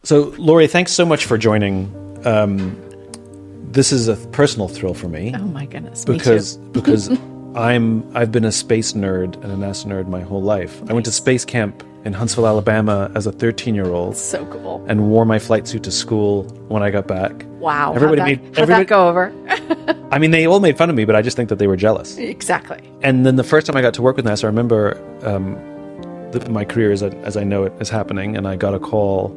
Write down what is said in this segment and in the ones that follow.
So, Laurie, thanks so much for joining. This is a personal thrill for me. Oh my goodness, because me too. because I've been a space nerd and a NASA nerd my whole life. Nice. I went to space camp in Huntsville, Alabama as a 13-year-old. So cool. And wore my flight suit to school when I got back. Wow. How'd that go over? I mean, they all made fun of me, but I just think that they were jealous. Exactly. And then the first time I got to work with NASA, I remember my career as I know it is happening, and I got a call.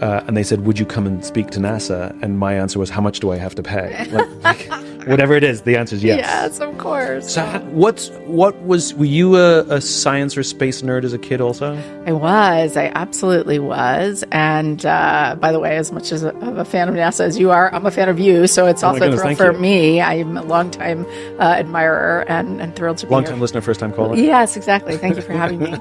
And they said, would you come and speak to NASA? And my answer was, how much do I have to pay? Like, whatever it is, the answer is yes. Yes, of course. So were you a science or space nerd as a kid also? I absolutely was. And by the way, as much as of a fan of NASA as you are, I'm a fan of you. So it's also a thrill for me. I'm a longtime admirer and thrilled to be Long-time listener, first-time caller? Yes, exactly. Thank you for having me.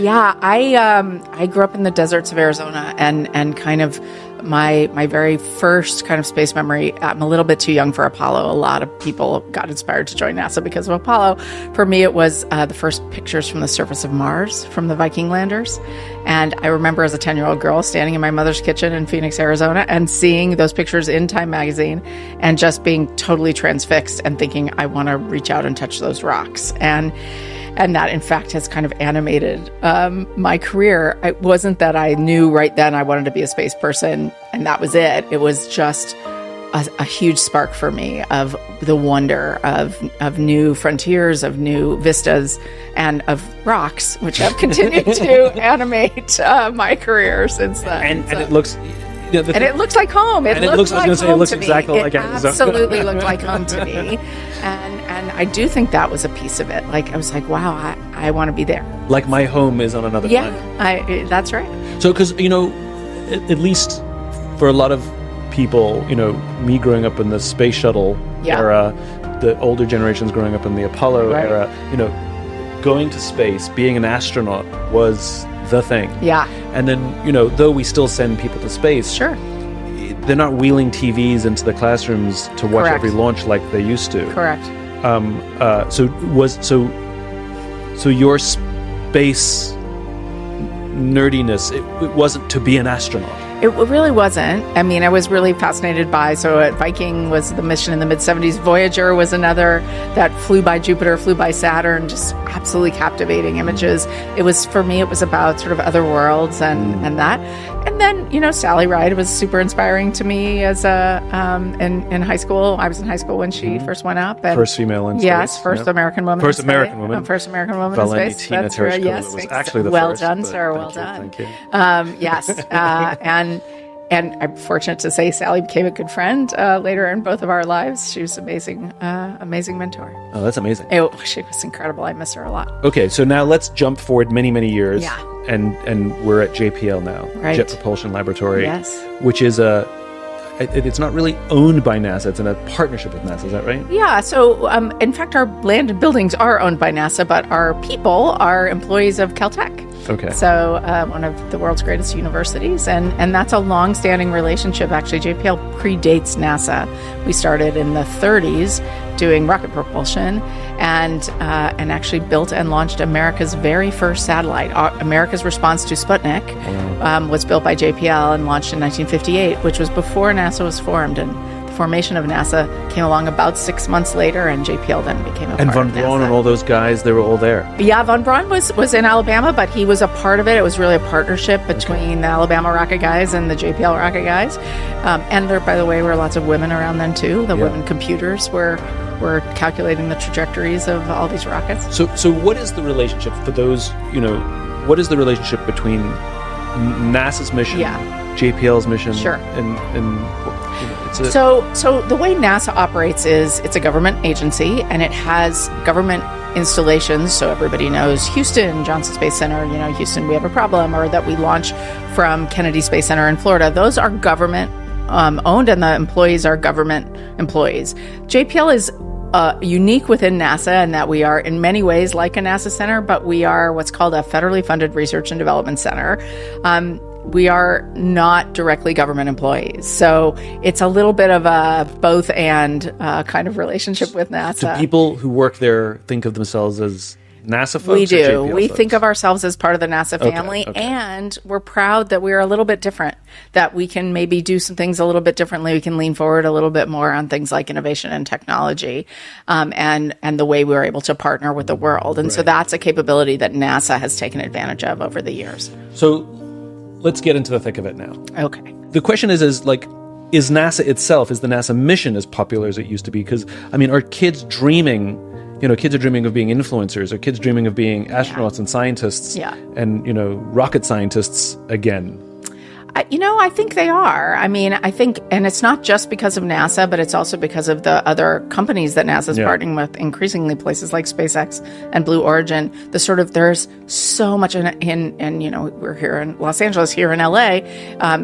I grew up in the deserts of Arizona, and kind of my very first kind of space memory, I'm a little bit too young for Apollo. A lot of people got inspired to join NASA because of Apollo. For me, it was the first pictures from the surface of Mars from the Viking landers. And I remember as a 10-year-old girl standing in my mother's kitchen in Phoenix, Arizona, and seeing those pictures in Time magazine and just being totally transfixed and thinking, I want to reach out and touch those rocks. And that, in fact, has kind of animated my career. It wasn't that I knew right then I wanted to be a space person, and that was it. It was just a huge spark for me of the wonder of new frontiers, of new vistas, and of rocks, which have continued to animate my career since then. And it looks... it looks like home. It looks exactly like Arizona. Absolutely looked like home to me. And I do think that was a piece of it. Like, I was like, wow, I want to be there. Like my home is on another planet. That's right. So, because, at least for a lot of people, me growing up in the space shuttle era, the older generations growing up in the Apollo era, going to space, being an astronaut was the thing. Yeah. And then, though we still send people to space, sure, they're not wheeling TVs into the classrooms to watch Correct. every launch like they used to. Correct. So your space nerdiness, it wasn't to be an astronaut. It really wasn't. I mean, I was really fascinated by, Viking was the mission in the mid-'70s. Voyager was another that flew by Jupiter, flew by Saturn, just absolutely captivating images. It was, for me, it was about sort of other worlds and that. And then, Sally Ride was super inspiring to me as in high school. I was in high school when she first went up. And first female in space. Yes, first American woman First in American space. woman. First American woman Valenti in space. Tina That's right. Tereshkova Yes, was actually the well first. Done, sir. Well done. Thank you. Yes. And I'm fortunate to say Sally became a good friend later in both of our lives. She was amazing mentor. Oh, that's amazing. She was incredible. I miss her a lot. Okay, so now let's jump forward many, many years. Yeah. And we're at JPL now, right. Jet Propulsion Laboratory. Yes. Which is it's not really owned by NASA. It's in a partnership with NASA. Is that right? Yeah. So, in fact, our land and buildings are owned by NASA, but our people are employees of Caltech. Okay. So one of the world's greatest universities, and that's a long-standing relationship. Actually, JPL predates NASA. We started in the 30s doing rocket propulsion, and actually built and launched America's very first satellite. America's response to Sputnik was built by JPL and launched in 1958, which was before NASA was formed. And the formation of NASA came along about 6 months later, and JPL then became a part of NASA. And von Braun and all those guys, they were all there. Yeah, von Braun was in Alabama, but he was a part of it. It was really a partnership between the Alabama rocket guys and the JPL rocket guys. And there, by the way, were lots of women around then too. The women computers were calculating the trajectories of all these rockets. So what is the relationship for those, what is the relationship between NASA's mission, JPL's mission? Sure. And So the way NASA operates is it's a government agency, and it has government installations. So everybody knows Houston, Johnson Space Center, Houston, we have a problem, or that we launch from Kennedy Space Center in Florida. Those are government owned, and the employees are government employees. JPL is unique within NASA in that we are in many ways like a NASA center, but we are what's called a federally funded research and development center. We are not directly government employees. So it's a little bit of a both and kind of relationship with NASA. Do people who work there think of themselves as NASA folks? We or do. JPL We folks? think of ourselves as part of the NASA family, Okay. and we're proud that we're a little bit different, that we can maybe do some things a little bit differently. We can lean forward a little bit more on things like innovation and technology, and the way we're able to partner with the world. And so that's a capability that NASA has taken advantage of over the years. So let's get into the thick of it now. Okay. The question is like, is NASA itself, is the NASA mission as popular as it used to be? Because, I mean, are kids dreaming, kids are dreaming of being influencers, are kids dreaming of being astronauts and scientists and, rocket scientists again? I think they are. I mean, and it's not just because of NASA, but it's also because of the other companies that NASA's partnering with, increasingly places like SpaceX and Blue Origin. There's so much we're here in Los Angeles, here in LA,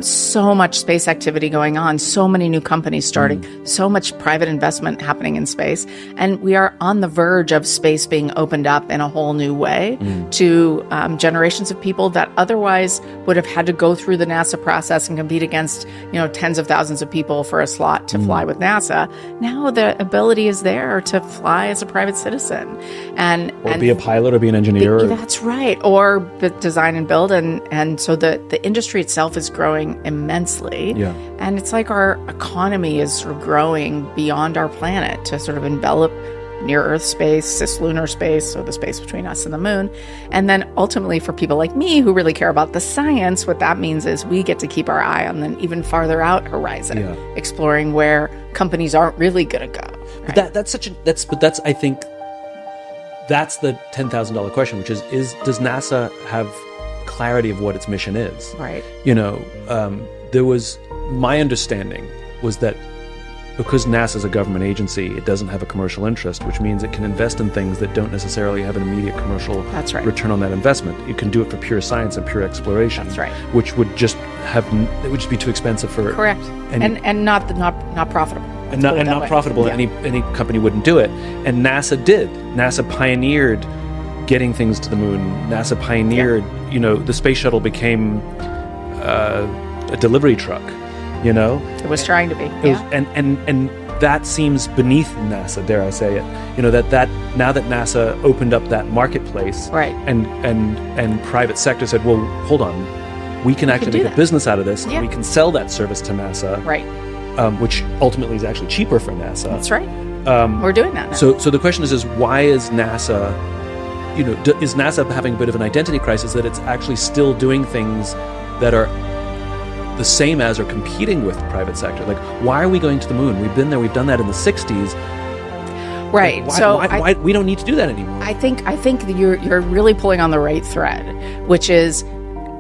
so much space activity going on, so many new companies starting, so much private investment happening in space. And we are on the verge of space being opened up in a whole new way to generations of people that otherwise would have had to go through the NASA process and compete against, tens of thousands of people for a slot to fly with NASA. Now the ability is there to fly as a private citizen and be a pilot or be an engineer. That's right. Or design and build. And so the industry itself is growing immensely. Yeah. And it's like our economy is sort of growing beyond our planet to sort of envelop near-Earth space, cislunar space, so the space between us and the moon. And then ultimately for people like me who really care about the science, what that means is we get to keep our eye on an even farther out horizon, exploring where companies aren't really going to go. Right? But that's I think that's the $10,000 question, which is does NASA have clarity of what its mission is? Right. My understanding was that because NASA is a government agency, it doesn't have a commercial interest, which means it can invest in things that don't necessarily have an immediate commercial return on that investment. You can do it for pure science and pure exploration. That's right. Which would just be too expensive for correct and not profitable. And not profitable. Any company wouldn't do it. And NASA did. NASA pioneered getting things to the moon. NASA pioneered. The space shuttle became a delivery truck. It was trying to be. And that seems beneath NASA, dare I say it. That now that NASA opened up that marketplace, right, and private sector said, well, hold on, we can actually make a business out of this, and we can sell that service to NASA, right, which ultimately is actually cheaper for NASA. That's right. We're doing that now. So the question is why is NASA, is NASA having a bit of an identity crisis that it's actually still doing things that are the same as or competing with private sector? Like, why are we going to the moon? We've been there. We've done that in the 60s. Right. Why we don't need to do that anymore. I think you're really pulling on the right thread, which is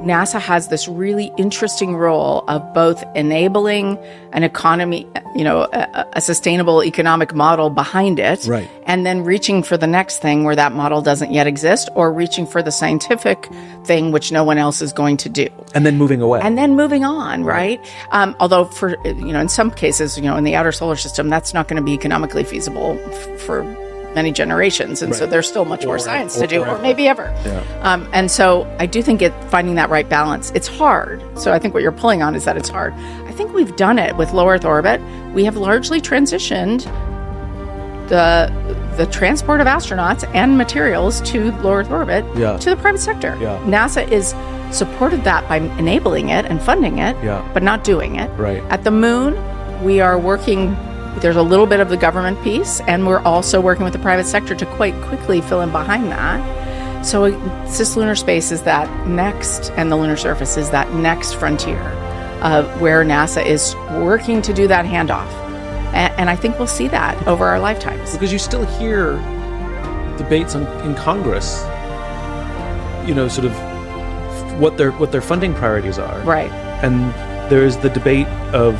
NASA has this really interesting role of both enabling an economy, a sustainable economic model behind it, right, and then reaching for the next thing where that model doesn't yet exist, or reaching for the scientific thing which no one else is going to do. And then moving away. And then moving on, right? Although for, in some cases, in the outer solar system, that's not going to be economically feasible for many generations. And so there's still much more science to do, or maybe ever. Yeah. And so I do think finding that right balance, it's hard. So I think what you're pulling on is that it's hard. I think we've done it with low Earth orbit. We have largely transitioned the transport of astronauts and materials to low Earth orbit to the private sector. Yeah. NASA is supported that by enabling it and funding it, but not doing it. Right. At the moon, we are working. There's a little bit of the government piece, and we're also working with the private sector to quite quickly fill in behind that. So cislunar space is that next, and the lunar surface is that next frontier of where NASA is working to do that handoff. And I think we'll see that over our lifetimes. Because you still hear debates in Congress, sort of what their funding priorities are. Right. And there's the debate of,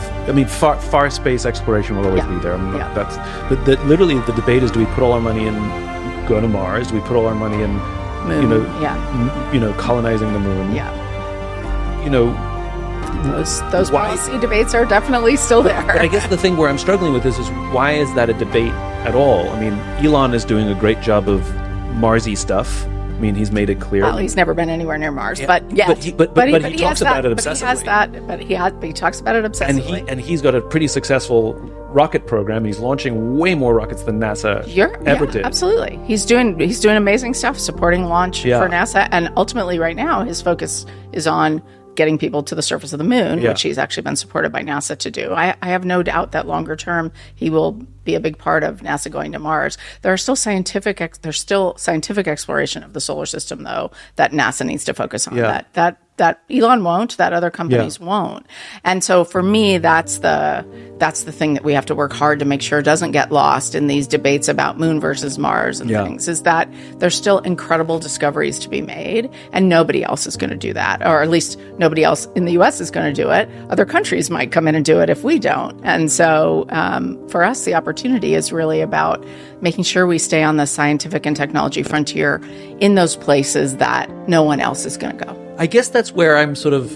far space exploration will always be there. But literally the debate is: do we put all our money in go to Mars? Do we put all our money in moon. Colonizing the moon? Yeah. Those policy debates are definitely still there. I guess the thing where I'm struggling with this is why is that a debate at all? Elon is doing a great job of Marsy stuff. I mean, he's made it clear. Well, he's never been anywhere near Mars, but yeah. But he talks about it obsessively. But he talks about it obsessively. And he's got a pretty successful rocket program. He's launching way more rockets than NASA ever did. Absolutely. He's doing amazing stuff supporting launch for NASA, and ultimately right now his focus is on getting people to the surface of the moon, which he's actually been supported by NASA to do. I have no doubt that longer term he will be a big part of NASA going to Mars. There's still scientific exploration of the solar system, though, that NASA needs to focus on. That Elon won't, that other companies won't. And so for me, that's the thing that we have to work hard to make sure doesn't get lost in these debates about moon versus Mars and things, is that there's still incredible discoveries to be made, and nobody else is going to do that, or at least nobody else in the U.S. is going to do it. Other countries might come in and do it if we don't. And so for us, the opportunity is really about making sure we stay on the scientific and technology frontier in those places that no one else is going to go. I guess that's where I'm sort of...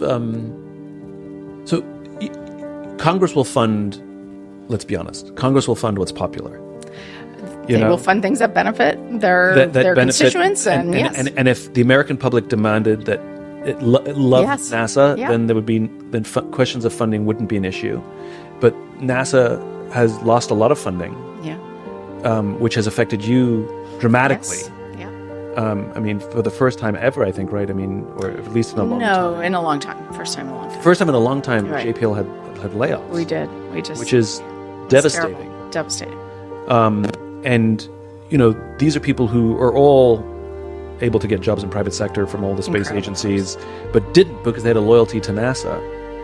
So Congress will fund, let's be honest, Congress will fund what's popular. They will fund things that benefit their constituents. And if the American public demanded that it loved NASA, then there would be questions of funding wouldn't be an issue. But NASA has lost a lot of funding, which has affected you dramatically. Yes. I mean, for the first time ever, I think, right? I mean, or at least in a long time. No, in a long time. First time in a long time. First time in a long time, right. JPL had layoffs. We did. Which is devastating. Terrible. Devastating. And, these are people who are all able to get jobs in private sector from all the space agencies, but didn't because they had a loyalty to NASA.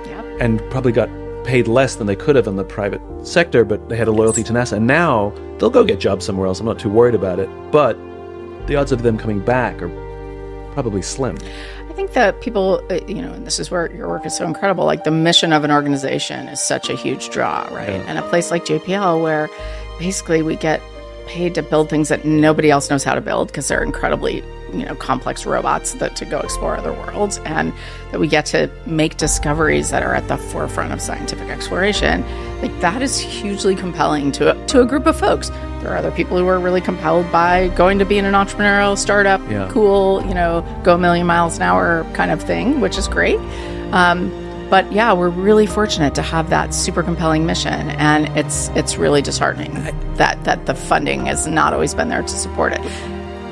Yep. And probably got paid less than they could have in the private sector, but they had a loyalty to NASA. And now they'll go get jobs somewhere else. I'm not too worried about it. But the odds of them coming back are probably slim. I think that people, and this is where your work is so incredible, like the mission of an organization is such a huge draw, right? Yeah. And a place like JPL where basically we get paid to build things that nobody else knows how to build because they're incredibly, complex robots to go explore other worlds, and that we get to make discoveries that are at the forefront of scientific exploration. Like that is hugely compelling to a group of folks. There are other people who are really compelled by going to be in an entrepreneurial startup, cool, go a million miles an hour kind of thing, which is great. But yeah, we're really fortunate to have that super compelling mission, and it's really disheartening that the funding has not always been there to support it.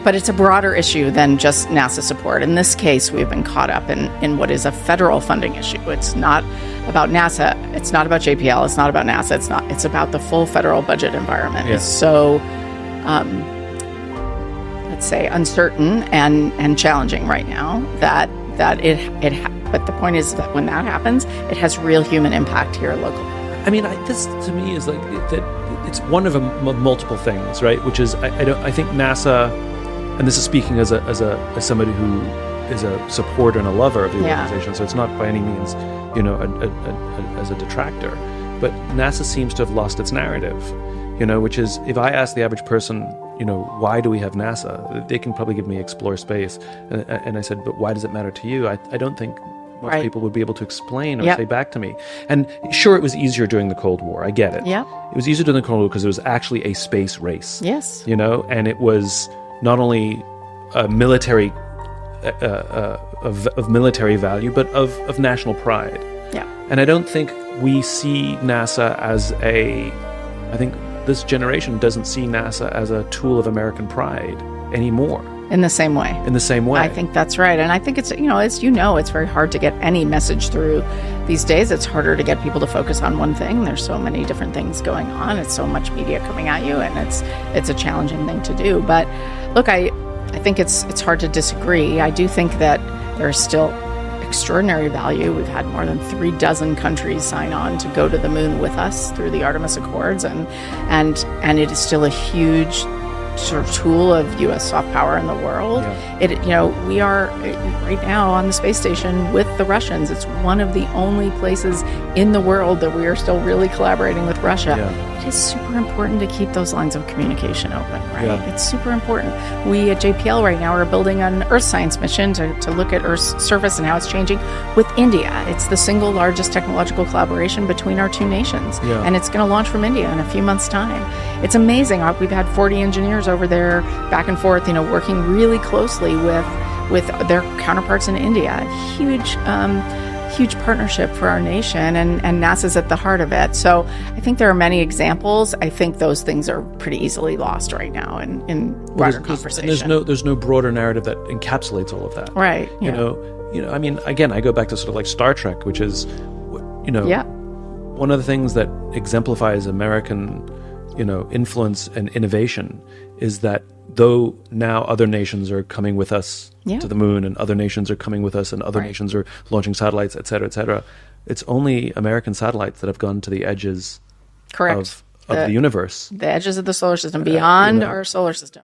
But it's a broader issue than just NASA support. In this case, we've been caught up in what is a federal funding issue. It's not about NASA. It's not about JPL. It's not about NASA. It's about the full federal budget environment. Yeah. It's so, let's say, uncertain and challenging right now that but the point is that when that happens, it has real human impact here locally. I mean, this to me is like that. It's one of multiple things, right? Which is I think NASA, and this is speaking as somebody who is a supporter and a lover of the organization. So it's not by any means, as a detractor. But NASA seems to have lost its narrative, which is if I ask the average person, why do we have NASA? They can probably give me explore space. And I said, but why does it matter to you? I don't think most people would be able to explain or say back to me. And sure, it was easier during the Cold War. I get it. Yeah. It was easier during the Cold War because it was actually a space race. Yes. And it was not only a military of military value, but of national pride. Yeah. And I don't think we see NASA as I think this generation doesn't see NASA as a tool of American pride anymore. In the same way. I think that's right. And I think it's, it's very hard to get any message through these days. It's harder to get people to focus on one thing. There's so many different things going on. It's so much media coming at you, and it's a challenging thing to do. But look, I think it's hard to disagree. I do think that there's still extraordinary value. We've had more than 36 countries sign on to go to the moon with us through the Artemis Accords, and it is still a huge sort of tool of U.S. soft power in the world. Yeah. We are right now on the space station with the Russians. It's one of the only places in the world that we are still really collaborating with Russia. Yeah. It is super important to keep those lines of communication open, right? Yeah. It's super important. We at JPL right now are building an Earth science mission to look at Earth's surface and how it's changing with India. It's the single largest technological collaboration between our two nations. Yeah. And it's going to launch from India in a few months' time. It's amazing. We've had 40 engineers engineers over there back and forth, working really closely with their counterparts in India. Huge partnership for our nation, and NASA's at the heart of it. So I think there are many examples. I think those things are pretty easily lost right now in broader conversation. There's no broader narrative that encapsulates all of that. Right. I mean, again, I go back to sort of like Star Trek, which is, one of the things that exemplifies American, influence and innovation is that though now other nations are coming with us to the moon, and other nations are coming with us, and other nations are launching satellites, et cetera, it's only American satellites that have gone to the edges of the universe. The edges of the solar system, beyond our solar system.